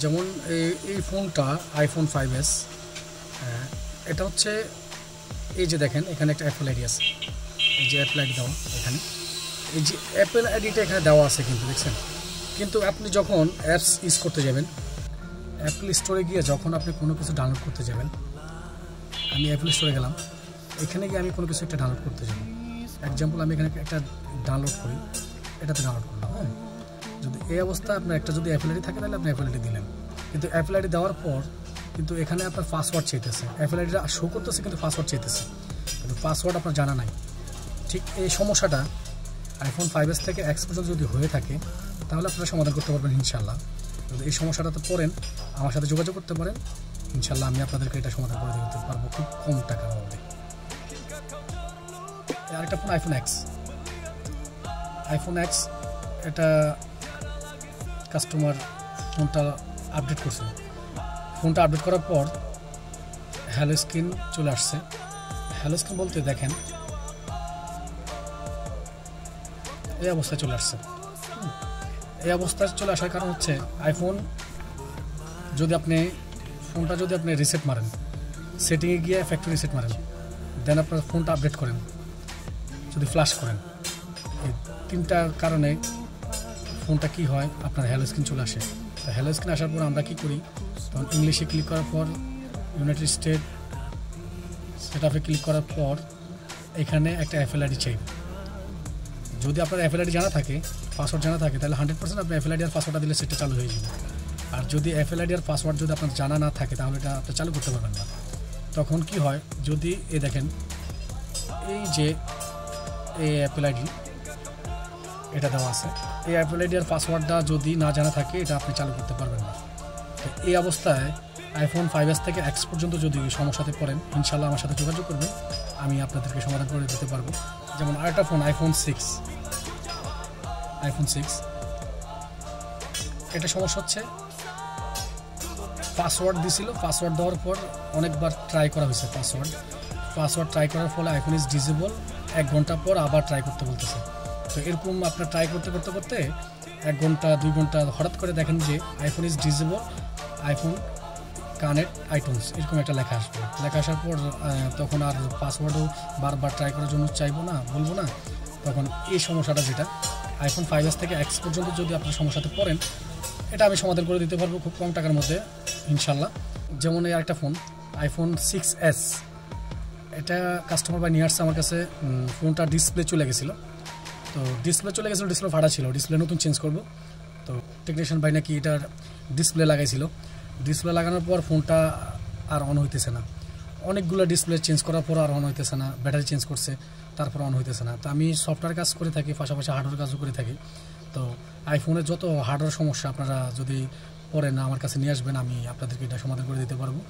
যেমন এই ফোনটা আইফোন 5s, এটা হচ্ছে এই যে দেখেন এখানে একটা অ্যাপল আইডি আছে, এই যে অ্যাপল আইডি দেওয়া এখানে, এই যে অ্যাপল আইডিটা এখানে দেওয়া আছে কিন্তু দেখছেন। কিন্তু আপনি যখন অ্যাপস ইউজ করতে যাবেন, অ্যাপল স্টোরে গিয়ে যখন আপনি কোনো কিছু ডাউনলোড করতে যাবেন, আমি অ্যাপল স্টোরে গেলাম, এখানে গিয়ে আমি কোনো কিছু একটা ডাউনলোড করতে যাব। এক্সাম্পল আমি এখানে একটা ডাউনলোড করি, এটাতে ডাউনলোড করলাম। হ্যাঁ, যদি এই অবস্থা আপনার একটা যদি অ্যাপল আইডি থাকে তাহলে আপনি অ্যাপল আইডি দিলেন, কিন্তু অ্যাপল আইডি দেওয়ার পর কিন্তু এখানে আপনার পাসওয়ার্ড চাইতেছে, অ্যাপল আইডিটা শো করতেছে কিন্তু পাসওয়ার্ড চাইতেছে, কিন্তু পাসওয়ার্ড আপনার জানা নাই। ঠিক এই সমস্যাটা আইফোন 5s থেকে এক্স পর্যন্ত যদি হয়ে থাকে তাহলে আপনারা সমাধান করতে পারবেন ইনশাল্লাহ। যদি এই সমস্যাটাতে পড়েন আমার সাথে যোগাযোগ করতে পারেন, ইনশাল্লাহ আমি আপনাদেরকে এটা সমাধান করে দিতে পারবো খুব কম টাকার মধ্যে। আরেকটা ফোন আইফোন এক্স, এটা কাস্টমার ফোনটা আপডেট করছে, ফোনটা আপডেট করার পর হ্যালো স্ক্রিন চলে আসছে। হ্যালো স্ক্রিন বলতে দেখেন এই অবস্থায় চলে আসছে। এই অবস্থায় চলে আসার কারণ হচ্ছে আইফোন যদি আপনি ফোনটা যদি আপনি রিসেট মারেন, সেটিংয়ে গিয়ে ফ্যাক্টরি রিসেট মারেন, দেন আপনার ফোনটা আপডেট করেন, যদি ফ্ল্যাশ করেন, এই তিনটার কারণে ফোনটা কি হয় আপনার হ্যালো স্ক্রিন চলে আসে। তো হ্যালো স্ক্রিন আসার পর আমরা কি করি, তখন ইংলিশে ক্লিক করার পর ইউনাইটেড স্টেট সেটআপে ক্লিক করার পর এখানে একটা অ্যাপল আইডি চাই। যদি আপনার অ্যাপল আইডি জানা থাকে, পাসওয়ার্ড জানা থাকে, তাহলে 100% আপনি অ্যাপল আইডি আর পাসওয়ার্ডটা দিলে সেটা চালু হয়ে যাবে। আর যদি অ্যাপল আইডি আর পাসওয়ার্ড যদি আপনার জানা না থাকে তাহলে এটা আপনি চালু করতে পারবেন না। তখন কি হয়, যদি এই দেখেন এই যে এই অ্যাপল আইডি এটা দেওয়া আছে, এই অ্যাপল আইডি আর পাসওয়ার্ডটা যদি না জানা থাকে এটা আপনি চালু করতে পারবেন না। তো এই অবস্থায় আইফোন 5s থেকে এক্স পর্যন্ত যদি সমস্যাতে পড়েন ইনশাল্লাহ আমার সাথে যোগাযোগ করবেন, আমি আপনাদেরকে সমাধান করে দিতে পারবো। যেমন আরেকটা ফোন আইফোন 6, এটা সমস্যা হচ্ছে পাসওয়ার্ড দিছিল, পাসওয়ার্ড দেওয়ার পর অনেকবার ট্রাই করা হয়েছে, পাসওয়ার্ড ট্রাই করার ফলে আইফোন ইজ ডিসেবল, 1 ঘন্টা পর আবার ট্রাই করতে বলতেছে। তো এরকম আপনার ট্রাই করতে 1 ঘন্টা 2 ঘন্টা হঠাৎ করে দেখেন যে iPhone is disable, iPhone connect iTunes এরকম একটা লেখা আসবে। লেখা আসার পর তখন আর পাসওয়ার্ডও বারবার ট্রাই করার জন্য বলবো না। তখন এই সমস্যাটা যেটা আইফোন 5s থেকে এক্স পর্যন্ত যদি আপনি সমস্যাতে পড়েন, এটা আমি সমাধান করে দিতে পারবো খুব কম টাকার মধ্যে ইনশাল্লাহ। যেমন এই আরেকটা ফোন আইফোন 6s, এটা কাস্টমার বাই নিয়ে আসছে আমার কাছে। ফোনটা ডিসপ্লে চলে গেছিলো, ডিসপ্লে ফাটা ছিল, ডিসপ্লে নতুন চেঞ্জ করব। তো টেকনিশিয়ান ভাই নাকি এটার ডিসপ্লে লাগাইছিল, ডিসপ্লে লাগানোর পর ফোনটা আর অন হইতেছে না, অনেকগুলো ডিসপ্লে চেঞ্জ করার পর আর অন হইতেছে না, ব্যাটারি চেঞ্জ করছে তারপর অন হইতেছে না। তো আমি সফটওয়্যার কাজ করে থাকি, পাশাপাশি হার্ডওয়্যার কাজও করে থাকি। তো আইফোনের যত হার্ডওয়্যার সমস্যা আপনারা যদি পড়েন আমার কাছে নিয়ে আসবেন, আমি আপনাদেরকে এটা সমাধান করে দিতে পারবো।